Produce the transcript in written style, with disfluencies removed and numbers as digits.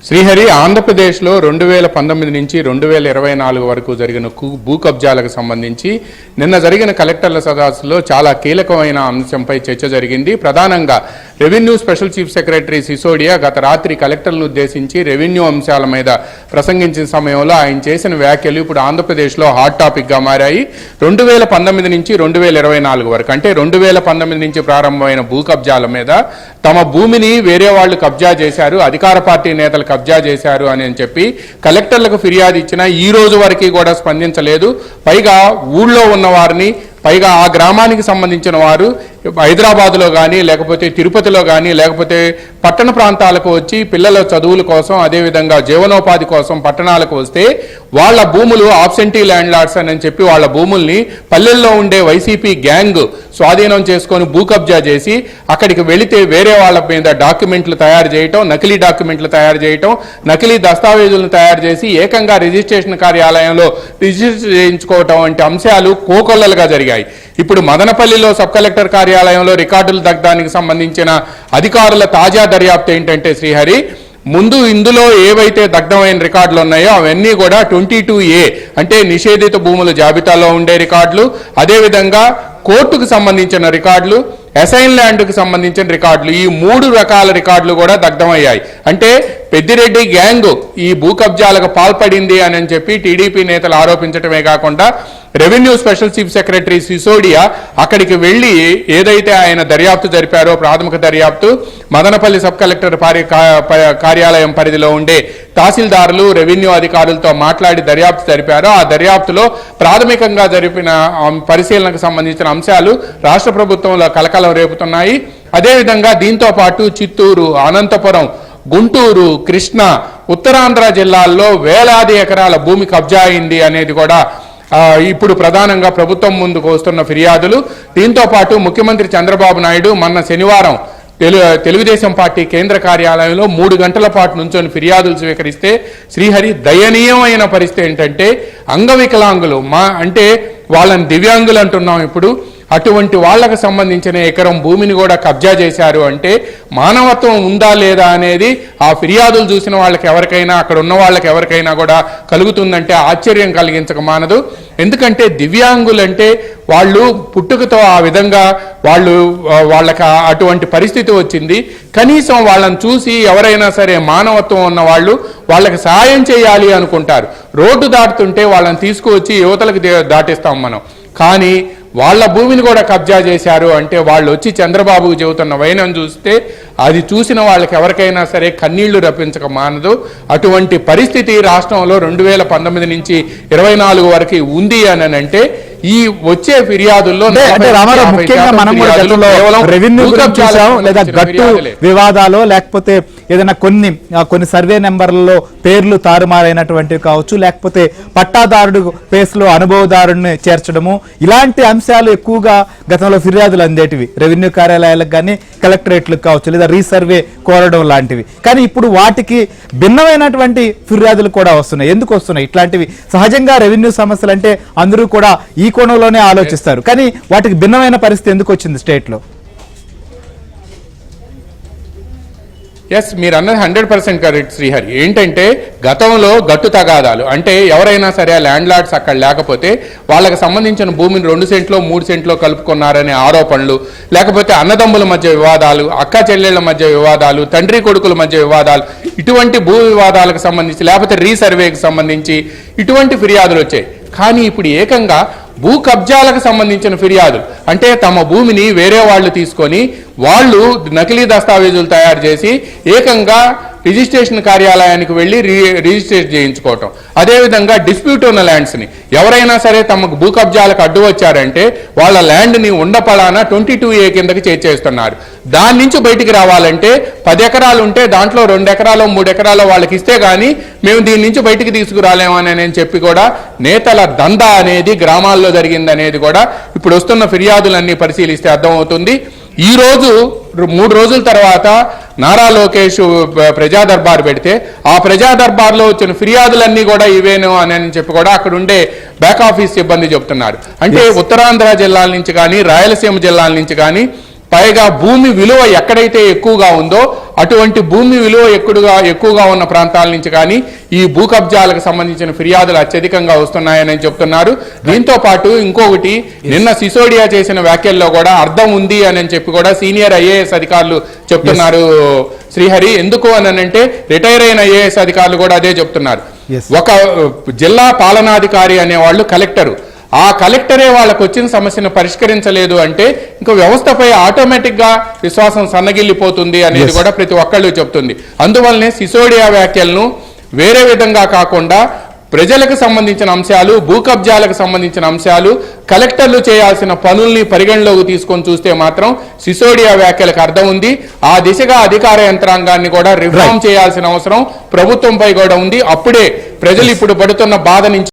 శ్రీహరి ఆంధ్రప్రదేశ్లో 2019 నుంచి 2024 వరకు జరిగిన భూ కబ్జాలకు సంబంధించి నిన్న జరిగిన కలెక్టర్ల సదస్సులో చాలా కీలకమైన అంశంపై చర్చ జరిగింది. ప్రధానంగా revenue special chief secretary Sisodia గత రాత్రి కలెక్టర్లను ఉద్దేశించి రెవెన్యూ అంశాల మీద ప్రసంగించిన సమయంలో ఆయన చేసిన వ్యాఖ్యలు ఇప్పుడు ఆంధ్రప్రదేశ్లో హాట్ టాపిక్గా మారాయి. 2019 నుంచి 2024 వరకు అంటే 2019 నుంచి ప్రారంభమైన భూ కబ్జాల మీద తమ భూమిని వేరే వాళ్ళు కబ్జా చేశారు, అధికార పార్టీ నేతలు కబ్జా చేశారు అని చెప్పి కలెక్టర్లకు ఫిర్యాదు ఇచ్చినా ఈ రోజు వరకు కూడా స్పందించలేదు. పైగా ఊళ్ళో ఉన్న వారిని, పైగా ఆ గ్రామానికి సంబంధించిన వారు హైదరాబాద్లో కానీ లేకపోతే తిరుపతిలో కానీ లేకపోతే పట్టణ ప్రాంతాలకు వచ్చి పిల్లల చదువుల కోసం అదేవిధంగా జీవనోపాధి కోసం పట్టణాలకు వస్తే వాళ్ళ భూములు ఆబ్సెంటీ ల్యాండ్ లార్డ్స్ అని చెప్పి వాళ్ళ భూముల్ని పల్లెల్లో ఉండే వైసీపీ గ్యాంగ్ స్వాధీనం చేసుకొని భూ కబ్జా చేసి అక్కడికి వెళితే వేరే వాళ్ళ మీద డాక్యుమెంట్లు తయారు చేయటం, నకిలీ డాక్యుమెంట్లు తయారు చేయటం, నకిలీ దస్తావేజులను తయారు చేసి ఏకంగా రిజిస్ట్రేషన్ కార్యాలయంలో రిజిస్టర్ చేయించుకోవటం వంటి అంశాలు కోకొల్లలుగా జరిగాయి. ఇప్పుడు మదనపల్లిలో సబ్ కలెక్టర్ కార్యాలయంలో రికార్డుల దగ్ధానికి సంబంధించిన అధికారుల తాజా దర్యాప్తు ఏంటంటే శ్రీహరి, ముందు ఇందులో ఏవైతే దగ్ధమైన రికార్డులు ఉన్నాయో అవన్నీ కూడా 22A అంటే నిషేధిత భూముల జాబితాలో ఉండే రికార్డులు, అదేవిధంగా కోర్టుకు సంబంధించిన రికార్డులు, అసైన్ ల్యాండ్కు సంబంధించిన రికార్డులు, ఈ 3 రకాల రికార్డులు కూడా దగ్ధమయ్యాయి. అంటే పెద్దిరెడ్డి గ్యాంగ్ ఈ భూ కబ్జాలకు పాల్పడింది అని చెప్పి టీడీపీ నేతలు ఆరోపించడమే కాకుండా revenue special chief secretary Sisodia అక్కడికి వెళ్లి ఏదైతే ఆయన దర్యాప్తు జరిపారో ప్రాథమిక దర్యాప్తు మదనపల్లి సబ్ కలెక్టర్ కార్యాలయం పరిధిలో ఉండే తహసీల్దారులు, రెవెన్యూ అధికారులతో మాట్లాడి దర్యాప్తు జరిపారో ఆ దర్యాప్తులో ప్రాథమికంగా జరిపిన పరిశీలనకు సంబంధించిన అంశాలు రాష్ట్ర ప్రభుత్వంలో కలకలం రేపుతున్నాయి. అదేవిధంగా దీంతో పాటు చిత్తూరు, అనంతపురం, గుంటూరు, కృష్ణా, ఉత్తరాంధ్ర జిల్లాల్లో వేలాది ఎకరాల భూమి కబ్జా అయింది అనేది కూడా ఇప్పుడు ప్రధానంగా ప్రభుత్వం ముందుకు వస్తున్న ఫిర్యాదులు. దీంతో పాటు ముఖ్యమంత్రి చంద్రబాబు నాయుడు మొన్న శనివారం తెలుగుదేశం పార్టీ కేంద్ర కార్యాలయంలో 3 గంటల పాటు నుంచొని ఫిర్యాదులు స్వీకరిస్తే శ్రీహరి దయనీయమైన పరిస్థితి ఏంటంటే అంగవికలాంగులు అంటే వాళ్ళని దివ్యాంగులు అంటున్నాం ఇప్పుడు, అటువంటి వాళ్లకు సంబంధించిన ఎకరం భూమిని కూడా కబ్జా చేశారు అంటే మానవత్వం ఉందా లేదా అనేది ఆ ఫిర్యాదులు చూసిన వాళ్ళకి ఎవరికైనా, అక్కడ ఉన్న వాళ్ళకి ఎవరికైనా కూడా కలుగుతుందంటే ఆశ్చర్యం కలిగించక మానదు. ఎందుకంటే దివ్యాంగులంటే వాళ్ళు పుట్టుకతో ఆ విధంగా వాళ్ళకి అటువంటి పరిస్థితి వచ్చింది. కనీసం వాళ్ళని చూసి ఎవరైనా సరే మానవత్వం ఉన్న వాళ్ళు వాళ్ళకి సహాయం చేయాలి అనుకుంటారు. రోడ్డు దాటుతుంటే వాళ్ళని తీసుకువచ్చి యువతలకు దాటిస్తాం మనం, కానీ వాళ్ళ భూమిని కూడా కబ్జా చేశారు అంటే వాళ్ళు వచ్చి చంద్రబాబుకు చెబుతున్న వైనం చూస్తే అది చూసిన వాళ్ళకి ఎవరికైనా సరే కన్నీళ్లు రప్పించక మానదు. అటువంటి పరిస్థితి రాష్ట్రంలో 2019 నుంచి 24 వరకు ఉంది అని అంటే ఈ వచ్చే ఫిర్యాదుల్లో రెవెన్యూ లేదా గట్టు వివాదాలు లేకపోతే ఏదైనా కొన్ని సర్వే నెంబర్లలో పేర్లు తారుమారైనటువంటివి కావచ్చు, లేకపోతే పట్టాదారుడు పేస్లో అనుభవదారుడిని చేర్చడము, ఇలాంటి అంశాలు ఎక్కువగా గతంలో ఫిర్యాదులు అందేటివి రెవెన్యూ కార్యాలయాలకు కానీ కలెక్టరేట్లకు కావచ్చు, లేదా రీసర్వే కోరడం లాంటివి. కానీ ఇప్పుడు వాటికి భిన్నమైనటువంటి ఫిర్యాదులు కూడా వస్తున్నాయి. ఎందుకు వస్తున్నాయి ఇట్లాంటివి? సహజంగా రెవెన్యూ సమస్యలు అంటే అందరూ కూడా ఈ కోణంలోనే ఆలోచిస్తారు, కానీ వాటికి భిన్నమైన పరిస్థితి ఎందుకు వచ్చింది స్టేట్ లో? ఎస్, మీరు అన్నది 100% కరెక్ట్ శ్రీహరి. ఏంటంటే గతంలో గట్టు తగాదాలు అంటే ఎవరైనా సరే ల్యాండ్ లార్డ్స్ అక్కడ లేకపోతే వాళ్ళకి సంబంధించిన భూమిని 2 సెంట్లో 3 సెంట్లో కలుపుకున్నారనే ఆరోపణలు, లేకపోతే అన్నదమ్ముల మధ్య వివాదాలు, అక్క చెల్లెళ్ల మధ్య వివాదాలు, తండ్రి కొడుకుల మధ్య వివాదాలు, ఇటువంటి భూ వివాదాలకు సంబంధించి లేకపోతే రీసర్వేకి సంబంధించి ఇటువంటి ఫిర్యాదులు వచ్చాయి. కానీ ఇప్పుడు ఏకంగా భూ కబ్జాలకు సంబంధించిన ఫిర్యాదులు అంటే తమ భూమిని వేరే వాళ్ళు తీసుకొని వాళ్ళు నకిలీ దస్తావేజులు తయారు చేసి ఏకంగా రిజిస్ట్రేషన్ కార్యాలయానికి వెళ్ళి రిజిస్ట్రేట్ చేయించుకోవటం. అదేవిధంగా డిస్ప్యూట్ ఉన్న ల్యాండ్స్ని ఎవరైనా సరే తమకు భూ కబ్జాలకు అడ్డు వచ్చారంటే వాళ్ళ ల్యాండ్ని ఉండపలానా 22A కిందకి చేర్చేస్తున్నారు. దాని నుంచి బయటికి రావాలంటే 10 ఎకరాలు ఉంటే దాంట్లో 2 ఎకరాలు 3 ఎకరాలు వాళ్ళకి ఇస్తే కానీ మేము దీని నుంచి బయటికి తీసుకురాలేమని నేను చెప్పి కూడా నేతల దందా అనేది గ్రామాల్లో జరిగింది అనేది కూడా ఇప్పుడు వస్తున్న ఫిర్యాదులన్నీ పరిశీలిస్తే అర్థమవుతుంది. ఈ రోజు 3 రోజుల తర్వాత నారా లోకేష్ ప్రజా దర్బార్ పెడితే ఆ ప్రజా దర్బార్లో వచ్చిన ఫిర్యాదులన్నీ కూడా ఇవేను అని చెప్పి కూడా అక్కడ ఉండే బ్యాక్ ఆఫీస్ సిబ్బంది చెప్తున్నారు. అంటే ఉత్తరాంధ్ర జిల్లాల నుంచి కానీ రాయలసీమ జిల్లాల నుంచి కానీ పైగా భూమి విలువ ఎక్కడైతే ఎక్కువగా ఉందో అటువంటి భూమి విలువ ఎక్కువగా ఉన్న ప్రాంతాల నుంచి కానీ ఈ భూ కబ్జాలకు సంబంధించిన ఫిర్యాదులు అత్యధికంగా వస్తున్నాయని చెప్తున్నారు. దీంతో పాటు ఇంకొకటి, నిన్న సిసోడియా చేసిన వ్యాఖ్యల్లో కూడా అర్థం ఉంది అని చెప్పి కూడా సీనియర్ ఐఏఎస్ అధికారులు చెప్తున్నారు. శ్రీహరి, ఎందుకు అనంటే రిటైర్ అయిన ఐఏఎస్ అధికారులు కూడా అదే చెప్తున్నారు. ఒక జిల్లా పాలనాధికారి అనేవాళ్ళు కలెక్టరు, ఆ కలెక్టరే వాళ్ళకు వచ్చిన సమస్యను పరిష్కరించలేదు అంటే ఇంకో వ్యవస్థపై ఆటోమేటిక్ గా విశ్వాసం సన్నగిల్లిపోతుంది అనేది కూడా ప్రతి ఒక్కళ్ళు చెప్తుంది. అందువల్లనే సిసోడియా వ్యాఖ్యలను వేరే విధంగా కాకుండా ప్రజలకు సంబంధించిన అంశాలు, భూ కబ్జాలకు సంబంధించిన అంశాలు, కలెక్టర్లు చేయాల్సిన పనుల్ని పరిగణలోకి తీసుకొని చూస్తే మాత్రం సిసోడియా వ్యాఖ్యలకు అర్థం ఉంది. ఆ దిశగా అధికార యంత్రాంగాన్ని కూడా రిఫార్మ్ చేయాల్సిన అవసరం ప్రభుత్వంపై కూడా ఉంది. అప్పుడే ప్రజలు ఇప్పుడు పడుతున్న బాధ నుంచి